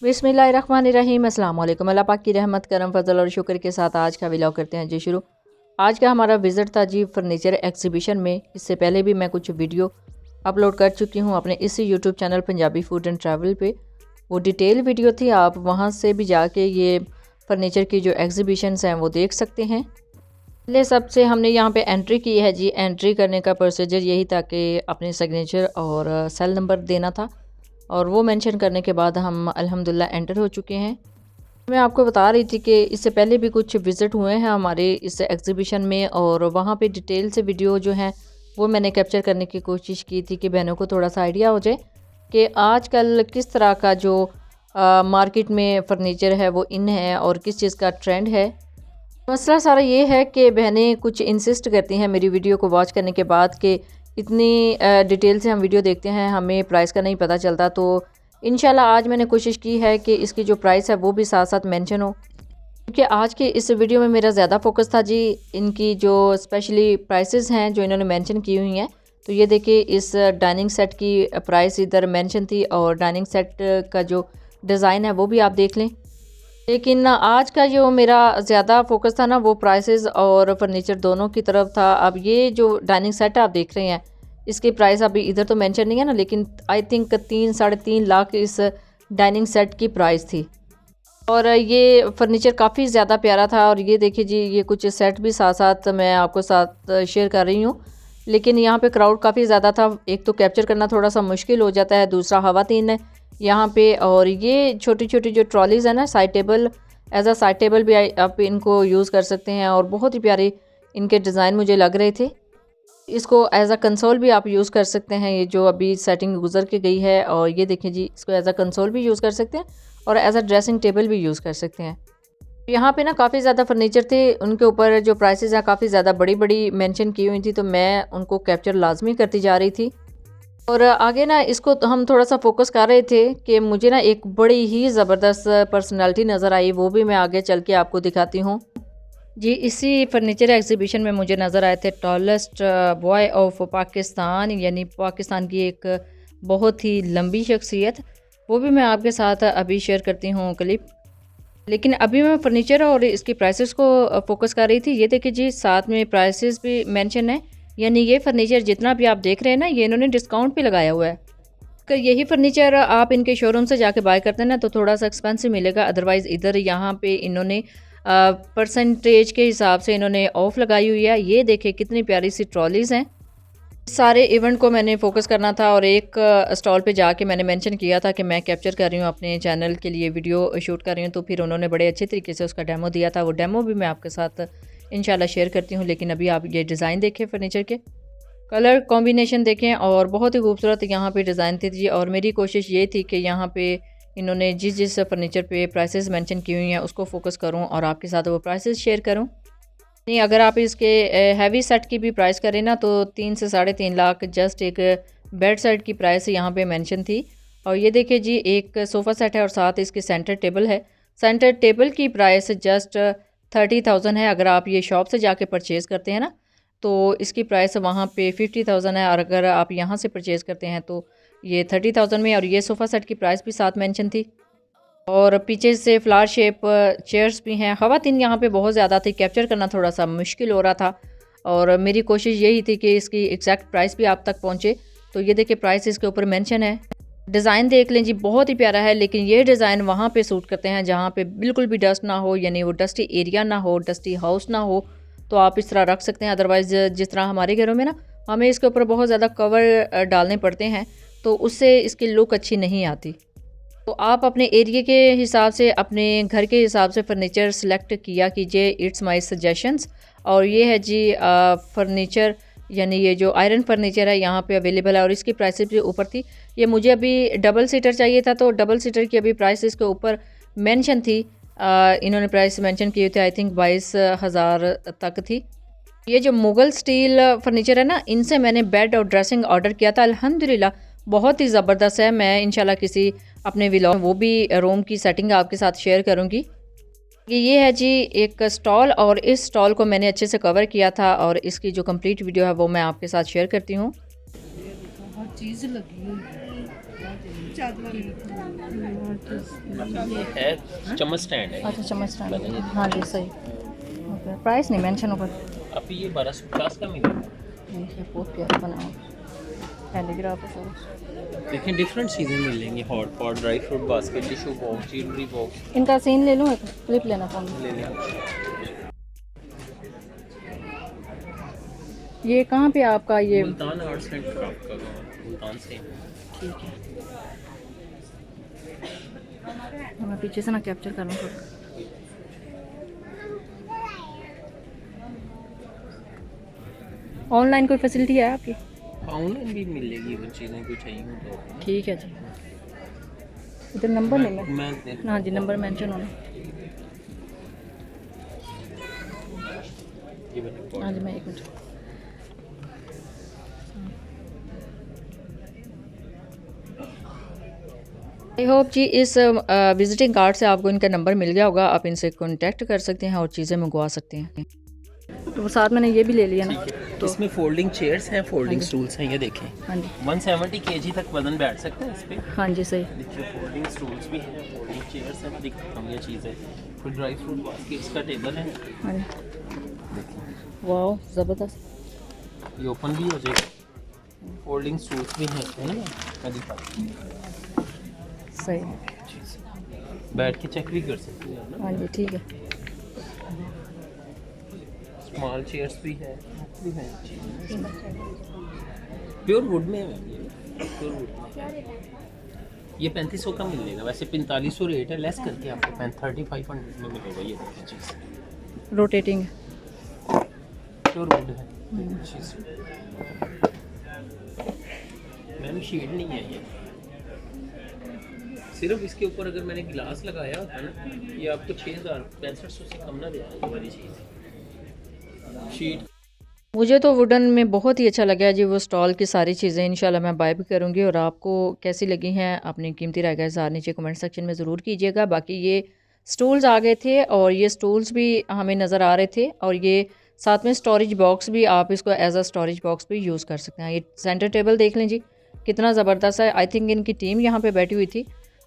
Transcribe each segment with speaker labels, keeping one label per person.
Speaker 1: बिस्मिल्लाहिर्रहमानिर्रहीम। अस्सलाम वालेकुम। अल्लाह पाक की रहमत करम फजल और शुक्र के साथ आज का व्लॉग करते हैं जी शुरू। आज का हमारा विज़िट था जी फर्नीचर एग्जीबिशन में। इससे पहले भी मैं कुछ वीडियो अपलोड कर चुकी हूँ अपने इसी YouTube channel Punjabi food and travel पे। वो डिटेल वीडियो थी, आप वहाँ से भी जाके ये फ़र्नीचर की जो एग्जीबिशंस हैं वो देख सकते हैं। पहले सबसे हमने यहाँ पे एंट्री की है जी। एंट्री करने का प्रोसीजर यही था कि अपने सिग्नेचर और सेल नंबर देना था, और वो मेंशन करने के बाद हम अल्हम्दुलिल्लाह एंटर हो चुके हैं। मैं आपको बता रही थी कि इससे पहले भी कुछ विज़िट हुए हैं हमारे इस एग्जीबिशन में, और वहाँ पे डिटेल से वीडियो जो हैं वो मैंने कैप्चर करने की कोशिश की थी कि बहनों को थोड़ा सा आइडिया हो जाए कि आजकल किस तरह का जो मार्केट में फ़र्नीचर है वो इन है और किस चीज़ का ट्रेंड है। मसला सारा ये है कि बहनें कुछ इंसिस्ट करती हैं मेरी वीडियो को वॉच करने के बाद कि इतनी डिटेल से हम वीडियो देखते हैं, हमें प्राइस का नहीं पता चलता। तो इंशाल्लाह आज मैंने कोशिश की है कि इसकी जो प्राइस है वो भी साथ साथ मेंशन हो, क्योंकि आज के इस वीडियो में मेरा ज़्यादा फोकस था जी इनकी जो स्पेशली प्राइसेस हैं जो इन्होंने मेंशन की हुई हैं। तो ये देखिए, इस डाइनिंग सेट की प्राइस इधर मेंशन थी और डाइनिंग सेट का जो डिज़ाइन है वो भी आप देख लें। लेकिन आज का जो मेरा ज़्यादा फोकस था ना वो प्राइसेस और फर्नीचर दोनों की तरफ था। अब ये जो डाइनिंग सेट आप देख रहे हैं इसकी प्राइस अभी इधर तो मेंशन नहीं है ना, लेकिन आई थिंक 3-3.5 लाख इस डाइनिंग सेट की प्राइस थी। और ये फर्नीचर काफ़ी ज़्यादा प्यारा था। और ये देखिए जी, ये कुछ सेट भी साथ साथ मैं आपको साथ शेयर कर रही हूँ। लेकिन यहाँ पे क्राउड काफ़ी ज़्यादा था, एक तो कैप्चर करना थोड़ा सा मुश्किल हो जाता है, दूसरा खवातीन है यहाँ पे। और ये छोटी छोटी जो ट्रॉलीज़ है ना, side table, as a side table भी आप इनको यूज़ कर सकते हैं, और बहुत ही प्यारे इनके डिज़ाइन मुझे लग रहे थे। इसको एज अ कंसोल भी आप यूज़ कर सकते हैं, ये जो अभी सेटिंग गुजर के गई है। और ये देखें जी, इसको एज अ कंसोल भी यूज़ कर सकते हैं और एज अ ड्रेसिंग टेबल भी यूज़ कर सकते हैं। यहाँ पे ना काफ़ी ज़्यादा फर्नीचर थे, उनके ऊपर जो प्राइसेस हैं काफ़ी ज़्यादा बड़ी बड़ी मेंशन की हुई थी, तो मैं उनको कैप्चर लाजमी करती जा रही थी। और आगे ना इसको तो हम थोड़ा सा फोकस कर रहे थे कि मुझे ना एक बड़ी ही ज़बरदस्त पर्सनालिटी नज़र आई, वो भी मैं आगे चल के आपको दिखाती हूँ जी। इसी फर्नीचर एग्जीबिशन में मुझे नज़र आए थे टॉलेस्ट बॉय ऑफ पाकिस्तान, यानी पाकिस्तान की एक बहुत ही लंबी शख्सियत। वो भी मैं आपके साथ अभी शेयर करती हूँ क्लिप। लेकिन अभी मैं फर्नीचर और इसकी प्राइसेस को फोकस कर रही थी। ये देखिए जी, साथ में प्राइसेस भी मेंशन है, यानी ये फर्नीचर जितना भी आप देख रहे हैं ना, ये इन्होंने डिस्काउंट पे लगाया हुआ है। अगर यही फर्नीचर आप इनके शोरूम से जाके बाय करते हैं ना तो थोड़ा सा एक्सपेंसिव मिलेगा। अदरवाइज़ इधर यहाँ पे इन्होंने परसेंटेज के हिसाब से इन्होंने ऑफ लगाई हुई है। ये देखें कितनी प्यारी सी ट्रॉलीज़ हैं। सारे इवेंट को मैंने फोकस करना था, और एक स्टॉल पे जाके मैंने मेंशन किया था कि मैं कैप्चर कर रही हूँ अपने चैनल के लिए, वीडियो शूट कर रही हूँ। तो फिर उन्होंने बड़े अच्छे तरीके से उसका डेमो दिया था। वो डेमो भी मैं आपके साथ इंशाल्लाह शेयर करती हूँ। लेकिन अभी आप ये डिज़ाइन देखें, फर्नीचर के कलर कॉम्बिनेशन देखें, और बहुत ही खूबसूरत यहाँ पे डिज़ाइन थी जी। और मेरी कोशिश ये थी कि यहाँ पे इन्होंने जिस जिस फर्नीचर पे प्राइसेस मेंशन की हुई हैं उसको फोकस करूँ और आपके साथ वो प्राइसेस शेयर करूँ। नहीं, अगर आप इसके हैवी सेट की भी प्राइस करें ना तो 3 से 3.5 लाख जस्ट एक बेड सेट की प्राइस यहाँ पे मेंशन थी। और ये देखिए जी, एक सोफ़ा सेट है और साथ इसके सेंटर टेबल है। सेंटर टेबल की प्राइस जस्ट 30,000 है। अगर आप ये शॉप से जाके परचेज़ करते हैं ना तो इसकी प्राइस वहाँ पे 50,000 है, और अगर आप यहाँ से परचेज़ करते हैं तो ये 30,000 में। और ये सोफ़ा सेट की प्राइस भी साथ मेंशन थी। और पीछे से फ्लावर शेप चेयर्स भी हैं। ख़वातीन यहाँ पे बहुत ज़्यादा थी, कैप्चर करना थोड़ा सा मुश्किल हो रहा था, और मेरी कोशिश यही थी कि इसकी एग्जैक्ट प्राइस भी आप तक पहुँचे। तो ये देखिए, प्राइस इसके ऊपर मेंशन है। डिज़ाइन देख लें जी, बहुत ही प्यारा है। लेकिन ये डिज़ाइन वहाँ पे सूट करते हैं जहाँ पे बिल्कुल भी डस्ट ना हो, यानी वो डस्टी एरिया ना हो, डस्टी हाउस ना हो, तो आप इस तरह रख सकते हैं। अदरवाइज़ जिस तरह हमारे घरों में ना हमें इसके ऊपर बहुत ज़्यादा कवर डालने पड़ते हैं, तो उससे इसकी लुक अच्छी नहीं आती। तो आप अपने एरिया के हिसाब से, अपने घर के हिसाब से फ़र्नीचर सेलेक्ट किया कीजिए। It's my suggestions. और ये है जी फ़र्नीचर, यानी ये जो आयरन फर्नीचर है यहाँ पे अवेलेबल है, और इसकी प्राइसेस भी ऊपर थी। ये मुझे अभी डबल सीटर चाहिए था, तो डबल सीटर की अभी प्राइस इसके ऊपर मेंशन थी। इन्होंने प्राइस मेंशन किए थे, आई थिंक 22,000 तक थी। ये जो मुग़ल स्टील फर्नीचर है ना, इनसे मैंने बेड और ड्रेसिंग ऑर्डर किया था। अल्हम्दुलिल्लाह बहुत ही ज़बरदस्त है। मैं इंशाल्लाह किसी अपने व्लॉग वो भी रूम की सेटिंग आपके साथ शेयर करूँगी। ये है जी एक स्टॉल, और इस स्टॉल को मैंने अच्छे से कवर किया था, और इसकी जो कंप्लीट वीडियो है वो मैं आपके साथ शेयर करती हूँ।
Speaker 2: ये है चम्मच स्टैंड है।
Speaker 1: अच्छा चम्मच स्टैंड, हाँ जी सही। ओके, प्राइस नहीं मेंशन ऊपर।
Speaker 2: अभी ये 1250 का मिलेगा।
Speaker 1: ठीक है, बहुत प्यारा बना हुआ कैलीग्राफ है सारा।
Speaker 2: देखिए डिफरेंट चीज़ें मिलेंगी, hot pot, dry fruit basket, tissue box, jewellery box.
Speaker 1: इनका सीन ले लूँ, एक क्लिप लेना फोन में।
Speaker 2: ले लें।
Speaker 1: ये कहाँ पे आपका ये?
Speaker 2: मुल्तान आर्ट्स एंड क्राफ्ट का गाँव, मुल्तान से।
Speaker 1: ठीक है, मैं पीछे से ना कैप्चर कर लूँ थोड़ा। ऑनलाइन कोई फैसिलिटी है आपकी?
Speaker 2: ऑनलाइन भी मिलेगी वो चीज़ें, कुछ चाहिए हो तो।
Speaker 1: ठीक है जी, इधर नंबर नहीं है।
Speaker 2: मैं
Speaker 1: हाँ जी, नंबर मेंशन होना।
Speaker 2: ये बता।
Speaker 1: हाँ जी, मैं एक मिनट। आई होप जी इस विजिटिंग कार्ड से आपको इनका नंबर मिल गया होगा, आप इनसे कांटेक्ट कर सकते हैं और चीज़ें मंगवा सकते हैं। तो साथ मैंने ये भी ले लिया ना। तो
Speaker 2: इसमें फोल्डिंग चेयर्स हैं, फोल्डिंग स्टूल्स हैं, ये देखें।
Speaker 1: हाँ जी
Speaker 2: 170 kg तक वजन बैठ सकता है इस पे।
Speaker 1: हाँ जी सही।
Speaker 2: देखिए फोल्डिंग स्टूल्स भी हैं, फोल्डिंग चेयर्स हैं, दिखाता हूँ ये चीज़ है। फिर ड्राई फ्रूट बास्केट्स का टेबल है।
Speaker 1: हाँ जी, वाह ज़बरदस्त।
Speaker 2: ये ओपन भी हो जाएगा। फोल्डिंग स्टूल्स भी हैं, है ना, मैं दिखाता हूँ।
Speaker 1: सही,
Speaker 2: बैठ के चेक भी कर सकते हैं ना।
Speaker 1: हाँ जी ठीक है।
Speaker 2: स्मॉल चेयर्स भी है, प्योर वुड में है। प्योर वुड में ये 3500 का मिलेगा, वैसे 4500 रेट है, लेस करके आपको 3500 में मिलेगा। ये देखिए चीज़
Speaker 1: रोटेटिंग
Speaker 2: प्योर वुड है चीज़। मैम शीट नहीं है ये, सिर्फ इसके ऊपर अगर मैंने गिलास लगाया होता ना, ये आपको 6500 से कम ना दे वाली चीज़ शीट।
Speaker 1: मुझे तो वुडन में बहुत ही अच्छा लगा जी वो स्टॉल की सारी चीज़ें। इंशाल्लाह मैं बाय भी करूँगी, और आपको कैसी लगी हैं अपनी कीमती राय का इज़हार नीचे कमेंट सेक्शन में ज़रूर कीजिएगा। बाकी ये स्टूल्स आ गए थे और ये स्टूल्स भी हमें नज़र आ रहे थे, और ये साथ में स्टोरेज बॉक्स भी, आप इसको एज अ स्टोरेज बॉक्स भी यूज़ कर सकते हैं। ये सेंटर टेबल देख लें जी, कितना ज़बरदस्त है। आई थिंक इनकी टीम यहाँ पर बैठी हुई थी,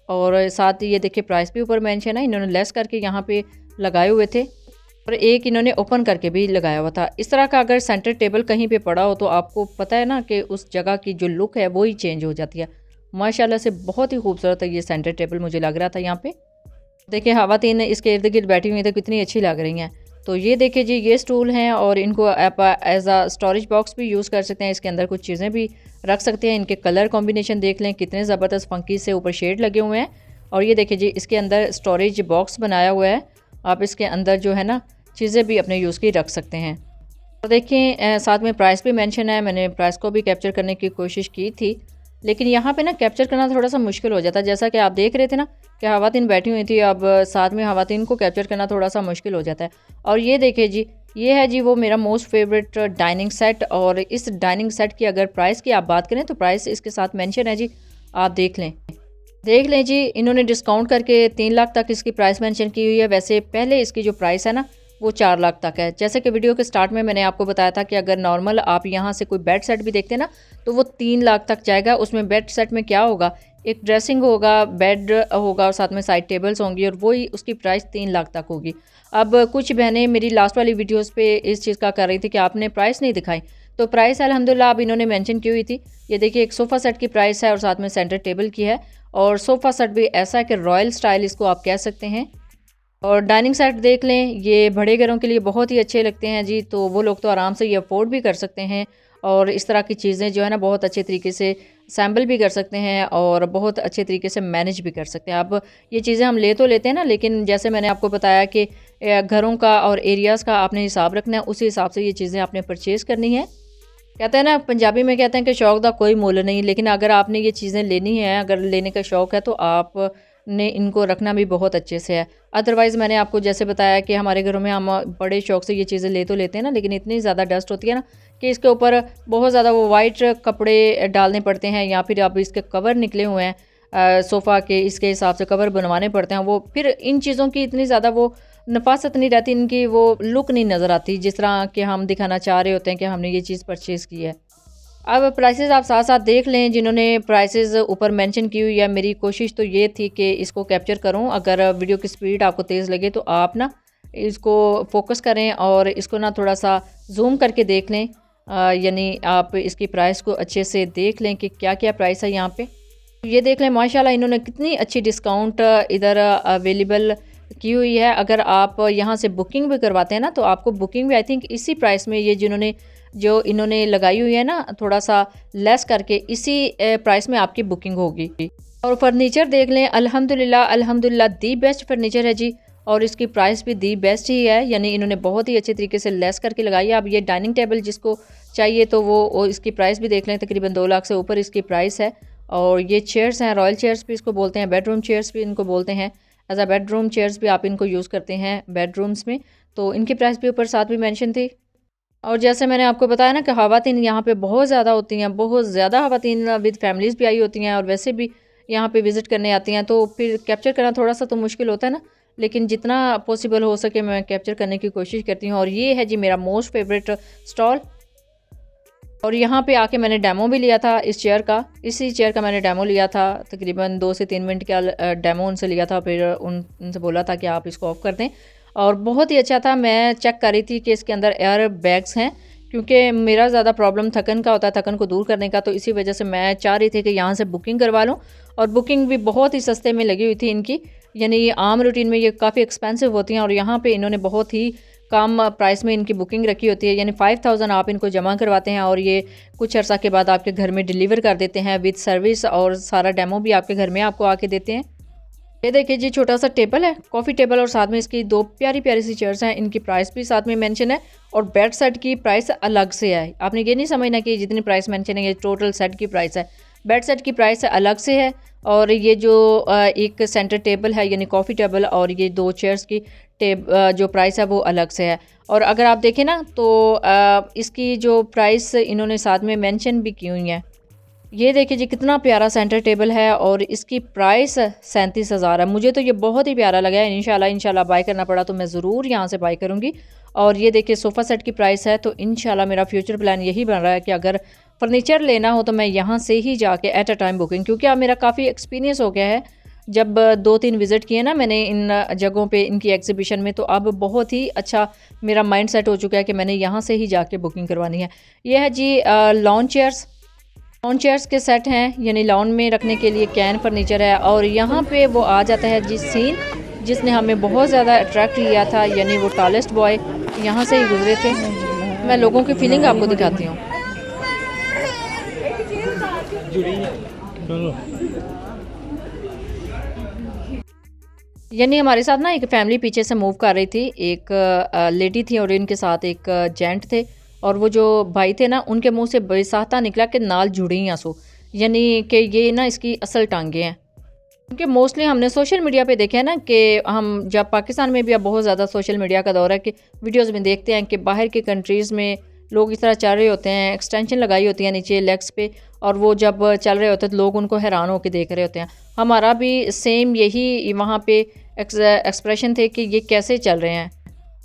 Speaker 1: और साथ ही ये देखिए प्राइस भी ऊपर मेंशन है, इन्होंने लेस करके यहाँ पे लगाए हुए थे, और एक इन्होंने ओपन करके भी लगाया हुआ था। इस तरह का अगर सेंटर टेबल कहीं पे पड़ा हो तो आपको पता है ना कि उस जगह की जो लुक है वो ही चेंज हो जाती है। माशाल्लाह से बहुत ही खूबसूरत है ये सेंटर टेबल मुझे लग रहा था। यहाँ पे देखिए खवातीन इसके इर्द गिर्द बैठी हुई तो कितनी अच्छी लग रही हैं। तो ये देखिए जी ये स्टूल हैं, और इनको आप एज आ स्टोरेज बॉक्स भी यूज़ कर सकते हैं। इसके अंदर कुछ चीज़ें भी रख सकते हैं। इनके कलर कॉम्बिनेशन देख लें कितने ज़बरदस्त फंकी से ऊपर शेड लगे हुए हैं। और ये देखिए जी इसके अंदर स्टोरेज बॉक्स बनाया हुआ है, आप इसके अंदर जो है ना चीज़ें भी अपने यूज़ की रख सकते हैं। और देखें साथ में प्राइस भी मेंशन है, मैंने प्राइस को भी कैप्चर करने की कोशिश की थी, लेकिन यहाँ पे ना कैप्चर करना थोड़ा सा मुश्किल हो जाता है। जैसा कि आप देख रहे थे ना कि खवातीन बैठी हुई थी, अब साथ में खवातीन को कैप्चर करना थोड़ा सा मुश्किल हो जाता है। और ये देखिए जी ये है जी वो मेरा मोस्ट फेवरेट डाइनिंग सेट, और इस डाइनिंग सेट की अगर प्राइस की आप बात करें तो प्राइस इसके साथ मेंशन है जी, आप देख लें जी। इन्होंने डिस्काउंट करके 3 लाख तक इसकी प्राइस मेंशन की हुई है। वैसे पहले इसकी जो प्राइस है ना वो 4 लाख तक है। जैसे कि वीडियो के स्टार्ट में मैंने आपको बताया था कि अगर नॉर्मल आप यहाँ से कोई बेड सेट भी देखते हैं ना तो वो 3 लाख तक जाएगा। उसमें बेड सेट में क्या होगा, एक ड्रेसिंग होगा, बेड होगा, और साथ में साइड टेबल्स होंगी, और वही उसकी प्राइस 3 लाख तक होगी। अब कुछ बहनें मेरी लास्ट वाली वीडियोस पे इस चीज़ का कर रही थी कि आपने प्राइस नहीं दिखाई, तो प्राइस अल्हम्दुलिल्लाह अब इन्होंने मेंशन की हुई थी। ये देखिए एक सोफ़ा सेट की प्राइस है और साथ में सेंटर टेबल की है, और सोफ़ा सेट भी ऐसा है कि रॉयल स्टाइल इसको आप कह सकते हैं। और डाइनिंग सेट देख लें, ये बड़े घरों के लिए बहुत ही अच्छे लगते हैं जी, तो वो लोग तो आराम से ये अफोर्ड भी कर सकते हैं, और इस तरह की चीज़ें जो है ना बहुत अच्छे तरीके से सैम्बल भी कर सकते हैं और बहुत अच्छे तरीके से मैनेज भी कर सकते हैं। अब ये चीज़ें हम ले तो लेते हैं ना, लेकिन जैसे मैंने आपको बताया कि घरों का और एरियाज़ का आपने हिसाब रखना है, उसी हिसाब से ये चीज़ें आपने परचेज़ करनी है। कहते हैं ना पंजाबी में कहते हैं कि शौक दा कोई मोल नहीं, लेकिन अगर आपने ये चीज़ें लेनी है, अगर लेने का शौक़ है तो आपने इनको रखना भी बहुत अच्छे से है। अदरवाइज़ मैंने आपको जैसे बताया कि हमारे घरों में हम बड़े शौक़ से ये चीज़ें ले तो लेते हैं ना, लेकिन इतनी ज़्यादा डस्ट होती है ना कि इसके ऊपर बहुत ज़्यादा वो वाइट कपड़े डालने पड़ते हैं, या फिर अब इसके कवर निकले हुए हैं सोफ़ा के, इसके हिसाब से कवर बनवाने पड़ते हैं। वो फिर इन चीज़ों की इतनी ज़्यादा वो नफासत नहीं रहती, इनकी वो लुक नहीं नज़र आती जिस तरह कि हम दिखाना चाह रहे होते हैं कि हमने ये चीज़ परचेज़ की है। अब प्राइसेस आप साथ साथ देख लें, जिन्होंने प्राइसेस ऊपर मेंशन की हुई है। मेरी कोशिश तो ये थी कि इसको कैप्चर करूं। अगर वीडियो की स्पीड आपको तेज़ लगे तो आप ना इसको फोकस करें और इसको ना थोड़ा सा जूम करके देख लें, यानी आप इसकी प्राइस को अच्छे से देख लें कि क्या क्या प्राइस है यहाँ पे। ये देख लें माशाल्लाह इन्होंने कितनी अच्छी डिस्काउंट इधर अवेलेबल की हुई है। अगर आप यहाँ से बुकिंग भी करवाते हैं ना तो आपको बुकिंग भी आई थिंक इसी प्राइस में, ये जिन्होंने जो इन्होंने लगाई हुई है ना थोड़ा सा लेस करके, इसी प्राइस में आपकी बुकिंग होगी। और फर्नीचर देख लें, अल्हम्दुलिल्लाह अल्हम्दुलिल्लाह दी बेस्ट फर्नीचर है जी, और इसकी प्राइस भी दी बेस्ट ही है, यानी इन्होंने बहुत ही अच्छे तरीके से लेस करके लगाई है। अब ये डाइनिंग टेबल जिसको चाहिए तो वो इसकी प्राइस भी देख लें, तकरीबन 2 लाख से ऊपर इसकी प्राइस है। और ये चेयर्स हैं, रॉयल चेयर्स भी इसको बोलते हैं, बेडरूम चेयर्स भी इनको बोलते हैं। एज अ बेडरूम चेयर्स भी आप इनको यूज़ करते हैं बेडरूम्स में, तो इनकी प्राइस भी ऊपर साथ भी मेंशन थी। और जैसे मैंने आपको बताया ना कि ख़वातीन यहाँ पे बहुत ज़्यादा होती हैं, बहुत ज़्यादा ख़वातीन विद फैमिलीज़ भी आई होती हैं और वैसे भी यहाँ पे विज़िट करने आती हैं, तो फिर कैप्चर करना थोड़ा सा तो मुश्किल होता है ना, लेकिन जितना पॉसिबल हो सके मैं कैप्चर करने की कोशिश करती हूँ। और ये है जी मेरा मोस्ट फेवरेट स्टॉल, और यहाँ पे आके मैंने डेमो भी लिया था इस चेयर का। इसी चेयर का मैंने डेमो लिया था, तकरीबन 2 से 3 मिनट का डेमो उनसे लिया था, फिर उनसे बोला था कि आप इसको ऑफ़ कर दें, और बहुत ही अच्छा था। मैं चेक कर रही थी कि इसके अंदर एयर बैग्स हैं, क्योंकि मेरा ज़्यादा प्रॉब्लम थकन का होता है, थकन को दूर करने का, तो इसी वजह से मैं चाह रही थी कि यहाँ से बुकिंग करवा लूँ। और बुकिंग भी बहुत ही सस्ते में लगी हुई थी इनकी, यानी आम रूटीन में ये काफ़ी एक्सपेंसिव होती हैं, और यहाँ पर इन्होंने बहुत ही कम प्राइस में इनकी बुकिंग रखी होती है, यानी 5000 आप इनको जमा करवाते हैं और ये कुछ अर्सा के बाद आपके घर में डिलीवर कर देते हैं विद सर्विस, और सारा डेमो भी आपके घर में आपको आके देते हैं। ये देखिए जी छोटा सा टेबल है, कॉफ़ी टेबल, और साथ में इसकी 2 प्यारी प्यारी सी चेयर्स हैं। इनकी प्राइस भी साथ में मेंशन है, और बेड सेट की प्राइस अलग से है। आपने ये नहीं समझना कि जितनी प्राइस मेंशन है ये टोटल सेट की प्राइस है, बेड सेट की प्राइस अलग से है। और ये जो एक सेंटर टेबल है यानी कॉफ़ी टेबल, और ये 2 चेयर्स की जो प्राइस है वो अलग से है। और अगर आप देखें ना तो इसकी जो प्राइस इन्होंने साथ में मेंशन भी की हुई है। ये देखिए जी कितना प्यारा सेंटर टेबल है, और इसकी प्राइस 37,000 है। मुझे तो ये बहुत ही प्यारा लगा है। इंशाल्लाह बाय करना पड़ा तो मैं ज़रूर यहाँ से बाय करूँगी। और ये देखिए सोफ़ा सेट की प्राइस है, तो इंशाल्लाह मेरा फ्यूचर प्लान यही बन रहा है कि अगर फर्नीचर लेना हो तो मैं यहाँ से ही जाके एट अ टाइम बुकिंग, क्योंकि अब मेरा काफ़ी एक्सपीरियंस हो गया है। जब 2-3 विज़िट किए ना मैंने इन जगहों पे इनकी एग्जीबिशन में, तो अब बहुत ही अच्छा मेरा माइंड सेट हो चुका है कि मैंने यहाँ से ही जाके बुकिंग करवानी है। ये है जी लॉन चेयर्स के सेट हैं, यानी लॉन में रखने के लिए कैन फर्नीचर है। और यहाँ पे वो आ जाता है जिस सीन जिसने हमें बहुत ज़्यादा अट्रैक्ट किया था, यानी वो टॉलेस्ट बॉय यहाँ से ही गुजरे थे। मैं लोगों की फीलिंग आपको दिखाती हूँ। यानी हमारे साथ ना एक फैमिली पीछे से मूव कर रही थी, एक लेडी थी और इनके साथ एक जेंट थे, और वो जो भाई थे ना उनके मुंह से बेसाहता निकला कि नाल जुड़ी आंसू, यानी कि ये ना इसकी असल टांगे हैं। क्योंकि मोस्टली हमने सोशल मीडिया पे देखा है ना कि हम जब पाकिस्तान में भी अब बहुत ज़्यादा सोशल मीडिया का दौर है कि वीडियोज़ में देखते हैं कि बाहर की कंट्रीज़ में लोग इस तरह चल रहे होते हैं, एक्सटेंशन लगाई होती है नीचे लेग्स पे, और वो जब चल रहे होते हैं तो लोग उनको हैरान होकर देख रहे होते हैं। हमारा भी सेम यही वहाँ पे एक्सप्रेशन थे कि ये कैसे चल रहे हैं।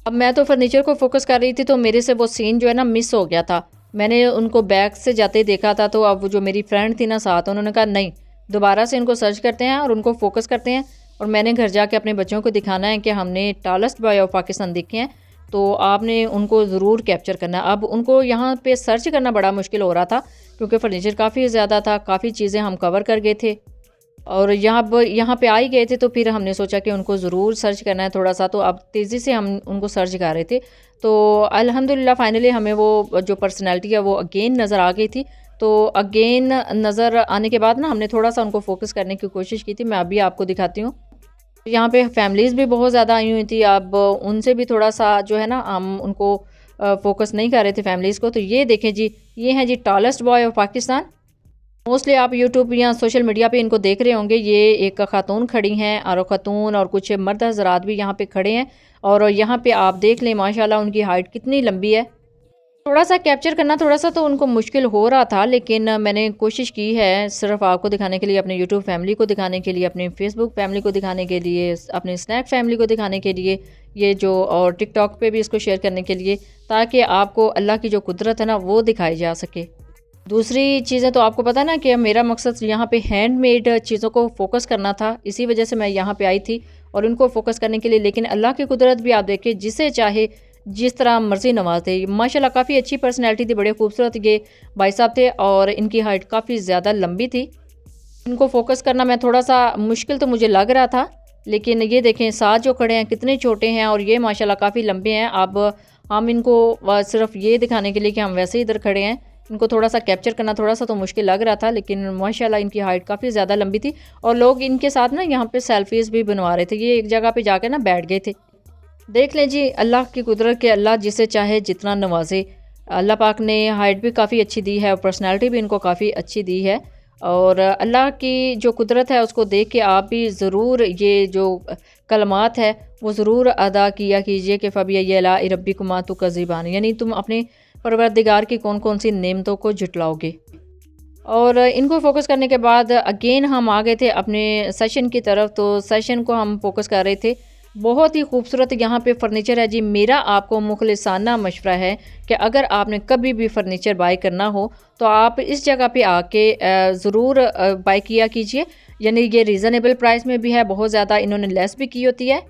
Speaker 1: अब मैं तो फर्नीचर को फोकस कर रही थी, तो मेरे से वो सीन जो है ना मिस हो गया था। मैंने उनको बैक से जाते देखा था, तो अब जो मेरी फ्रेंड थी ना साथ, उन्होंने कहा नहीं दोबारा से इनको सर्च करते हैं और उनको फोकस करते हैं, और मैंने घर जाके अपने बच्चों को दिखाना है कि हमने टॉलेस्ट बॉय ऑफ पाकिस्तान देखे हैं, तो आपने उनको ज़रूर कैप्चर करना है। अब उनको यहाँ पे सर्च करना बड़ा मुश्किल हो रहा था, क्योंकि फर्नीचर काफ़ी ज़्यादा था, काफ़ी चीज़ें हम कवर कर गए थे, और यहाँ पे आ ही गए थे, तो फिर हमने सोचा कि उनको ज़रूर सर्च करना है थोड़ा सा, तो अब तेज़ी से हम उनको सर्च कर रहे थे। तो अल्हम्दुलिल्लाह फाइनली हमें वो जो पर्सनैलिटी है वो अगेन नज़र आ गई थी। तो अगेन नज़र आने के बाद ना हमने थोड़ा सा उनको फोकस करने की कोशिश की थी। मैं अभी आपको दिखाती हूँ। यहाँ पे फैमिलीज़ भी बहुत ज़्यादा आई हुई थी, अब उनसे भी थोड़ा सा जो है ना हम उनको फोकस नहीं कर रहे थे फैमिलीज़ को। तो ये देखें जी, ये हैं जी tallest boy of Pakistan. Mostly आप यूट्यूब या सोशल मीडिया पे इनको देख रहे होंगे। ये एक खातून खड़ी हैं, और खातून और कुछ मर्द हज़रात भी यहाँ पे खड़े हैं, और यहाँ पे आप देख लें माशाल्लाह उनकी हाइट कितनी लंबी है। थोड़ा सा कैप्चर करना थोड़ा सा तो उनको मुश्किल हो रहा था, लेकिन मैंने कोशिश की है सिर्फ आपको दिखाने के लिए, अपने यूट्यूब फैमिली को दिखाने के लिए, अपने फेसबुक फैमिली को दिखाने के लिए, अपने स्नैक फैमिली को दिखाने के लिए, ये जो और टिकटॉक पे भी इसको शेयर करने के लिए, ताकि आपको अल्लाह की जो कुदरत है ना वो दिखाई जा सके। दूसरी चीज़ें तो आपको पता है ना कि मेरा मकसद यहाँ पे हैंडमेड चीज़ों को फोकस करना था, इसी वजह से मैं यहाँ पे आई थी और उनको फोकस करने के लिए। लेकिन अल्लाह की कुदरत भी आप देखिए, जिसे चाहे जिस तरह मर्ज़ी नवाज़े। माशाल्लाह काफ़ी अच्छी पर्सनैलिटी थी, बड़े खूबसूरत ये भाई साहब थे और इनकी हाइट काफ़ी ज़्यादा लंबी थी। इनको फोकस करना मैं थोड़ा सा मुश्किल तो मुझे लग रहा था, लेकिन ये देखें साथ जो खड़े हैं कितने छोटे हैं और ये माशाल्लाह काफ़ी लंबे हैं। अब हम इनको सिर्फ ये दिखाने के लिए कि हम वैसे ही इधर खड़े हैं, इनको थोड़ा सा कैप्चर करना थोड़ा सा तो मुश्किल लग रहा था, लेकिन माशाल्लाह इनकी हाइट काफ़ी ज़्यादा लंबी थी और लोग इनके साथ ना यहाँ पे सेल्फीज़ भी बनवा रहे थे। ये एक जगह पे जाके ना बैठ गए थे। देख लें जी, अल्लाह की कुदरत के अल्लाह जिसे चाहे जितना नवाजे। अल्लाह पाक ने हाइट भी काफ़ी अच्छी दी है और पर्सनैलिटी भी इनको काफ़ी अच्छी दी है और अल्लाह की जो कुदरत है उसको देख के आप भी ज़रूर ये जो कलमात है वो ज़रूर अदा किया कीजिए कि फ़बिय्यला रब्बिकुमा तुकज़्ज़िबान, यानी तुम अपने परवरदिगार की कौन कौन सी नेमतों को झुटलाओगे। और इनको फोकस करने के बाद अगेन हम आ गए थे अपने सेशन की तरफ। तो सेशन को हम फोकस कर रहे थे। बहुत ही खूबसूरत यहाँ पे फर्नीचर है जी। मेरा आपको मुखलिसाना मशवरा है कि अगर आपने कभी भी फर्नीचर बाय करना हो तो आप इस जगह पे आके ज़रूर बाय किया कीजिए। यानी ये रीज़नेबल प्राइस में भी है, बहुत ज़्यादा इन्होंने लेस भी की होती है।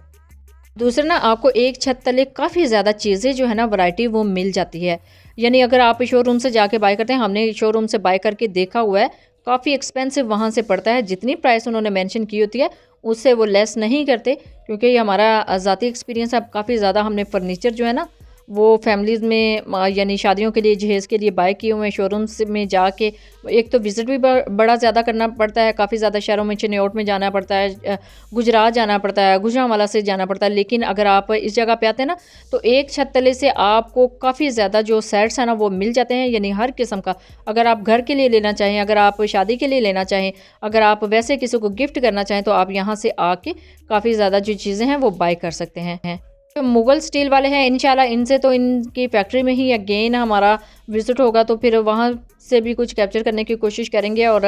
Speaker 1: दूसरा ना, आपको एक छत तले काफ़ी ज़्यादा चीज़ें जो है ना वैरायटी वो मिल जाती है। यानी अगर आप शोरूम से जाके बाय करते हैं, हमने शोरूम से बाय करके देखा हुआ है, काफ़ी एक्सपेंसिव वहाँ से पड़ता है। जितनी प्राइस उन्होंने मेंशन की होती है उससे वो लेस नहीं करते, क्योंकि ये हमारा ज़ाती एक्सपीरियंस है। काफ़ी ज़्यादा हमने फर्नीचर जो है ना वो फैमिलीज़ में यानी शादियों के लिए जहेज़ के लिए बाय किए हुए हैं शोरूम्स में जाके। एक तो विज़िट भी बड़ा ज़्यादा करना पड़ता है, काफ़ी ज़्यादा शहरों में चिन्योट में जाना पड़ता है, गुजरात जाना पड़ता है, गुजरांवाला से जाना पड़ता है। लेकिन अगर आप इस जगह पे आते हैं ना तो एक छत तले से आपको काफ़ी ज़्यादा जो सेट्स हैं ना वो मिल जाते हैं, यानी हर किस्म का। अगर आप घर के लिए लेना चाहें, अगर आप शादी के लिए लेना चाहें, अगर आप वैसे किसी को गिफ्ट करना चाहें तो आप यहाँ से आके काफ़ी ज़्यादा जो चीज़ें हैं वो बाय कर सकते हैं। जो मुगल स्टील वाले हैं इंशाल्लाह इनसे तो इनकी फैक्ट्री में ही अगेन हमारा विज़िट होगा, तो फिर वहाँ से भी कुछ कैप्चर करने की कोशिश करेंगे और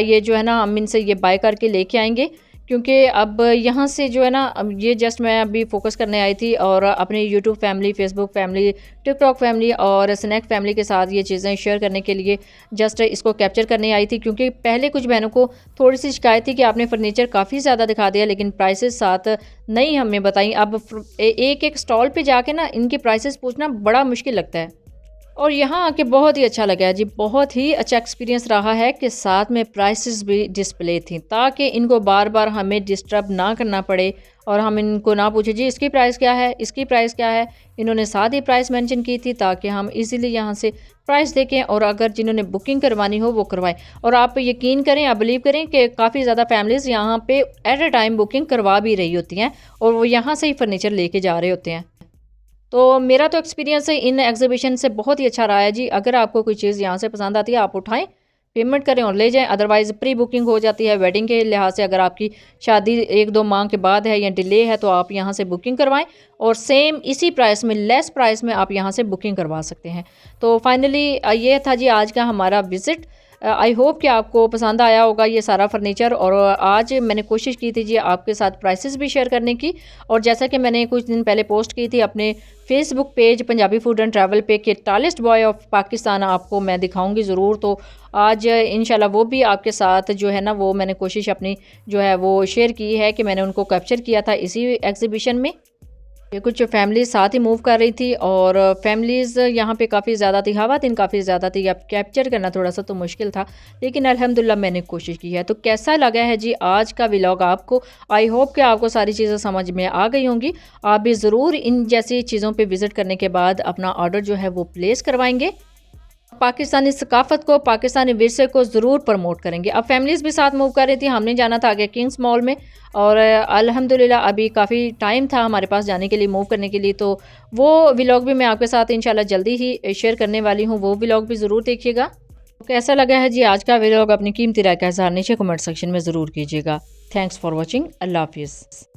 Speaker 1: ये जो है ना हम इनसे ये बाय करके लेके आएंगे। क्योंकि अब यहाँ से जो है ना, अब ये जस्ट मैं अभी फ़ोकस करने आई थी और अपनी YouTube family, Facebook family, TikTok family और स्नैक फैमिली के साथ ये चीज़ें शेयर करने के लिए जस्ट इसको कैप्चर करने आई थी। क्योंकि पहले कुछ बहनों को थोड़ी सी शिकायत थी कि आपने फ़र्नीचर काफ़ी ज़्यादा दिखा दिया लेकिन प्राइसेस साथ नहीं हमें बताई। अब एक एक स्टॉल पे जाके ना इनकी प्राइसेस पूछना बड़ा मुश्किल लगता है और यहाँ आके बहुत ही अच्छा लगा है जी। बहुत ही अच्छा एक्सपीरियंस रहा है कि साथ में प्राइसेस भी डिस्प्ले थी, ताकि इनको बार बार हमें डिस्टर्ब ना करना पड़े और हम इनको ना पूछे जी इसकी प्राइस क्या है, इसकी प्राइस क्या है। इन्होंने साथ ही प्राइस मेंशन की थी ताकि हम इजीली यहाँ से प्राइस देखें और अगर जिन्होंने बुकिंग करवानी हो वो करवाएं। और आप यकीन करें, आप बिलीव करें कि काफ़ी ज़्यादा फैमिलीज़ यहाँ पे एट अ टाइम बुकिंग करवा भी रही होती हैं और वो यहाँ से ही फर्नीचर लेके जा रहे होते हैं। तो मेरा तो एक्सपीरियंस है इन एग्जीबिशन से बहुत ही अच्छा रहा है जी। अगर आपको कोई चीज़ यहाँ से पसंद आती है आप उठाएं, पेमेंट करें और ले जाएं। अदरवाइज़ प्री बुकिंग हो जाती है वेडिंग के लिहाज से। अगर आपकी शादी 1-2 माह के बाद है या डिले है तो आप यहाँ से बुकिंग करवाएं और सेम इसी प्राइस में, लेस प्राइस में आप यहाँ से बुकिंग करवा सकते हैं। तो फाइनली ये था जी आज का हमारा विज़िट। आई होप कि आपको पसंद आया होगा ये सारा फर्नीचर। और आज मैंने कोशिश की थी जी आपके साथ प्राइसेस भी शेयर करने की। और जैसा कि मैंने कुछ दिन पहले पोस्ट की थी अपने Facebook page Punjabi food and travel पे कि टालेस्ट बॉय ऑफ पाकिस्तान आपको मैं दिखाऊंगी ज़रूर। तो आज इंशाल्लाह वो भी आपके साथ जो है ना वो मैंने कोशिश अपनी जो है वो शेयर की है कि मैंने उनको कैप्चर किया था इसी एग्जीबिशन में। ये कुछ फैमिली साथ ही मूव कर रही थी और फैमिलीज़ यहाँ पे काफ़ी ज़्यादा थी, खवातीन काफ़ी ज़्यादा थी। अब कैप्चर करना थोड़ा सा तो मुश्किल था, लेकिन अल्हम्दुलिल्लाह मैंने कोशिश की है। तो कैसा लगा है जी आज का व्लॉग आपको? आई होप कि आपको सारी चीज़ें समझ में आ गई होंगी। आप भी ज़रूर इन जैसी चीज़ों पे विज़िट करने के बाद अपना ऑर्डर जो है वो प्लेस करवाएंगे। पाकिस्तानी सकाफ़त को, पाकिस्तानी विरसे को ज़रूर प्रमोट करेंगे। अब फैमिलीज़ भी साथ मूव कर रही थी। हमने जाना था आगे किंग्स मॉल में और अल्हम्दुलिल्लाह अभी काफ़ी टाइम था हमारे पास जाने के लिए, मूव करने के लिए। तो वो व्लॉग भी मैं आपके साथ इंशाल्लाह जल्दी ही शेयर करने वाली हूँ। वो व्लॉग भी ज़रूर देखिएगा। तो कैसा लगा है जी आज का व्लॉग? अपनी कीमती राय का इज़हार नीचे कमेंट सेक्शन में ज़रूर कीजिएगा। Thanks for watching. अल्लाह हाफिज़।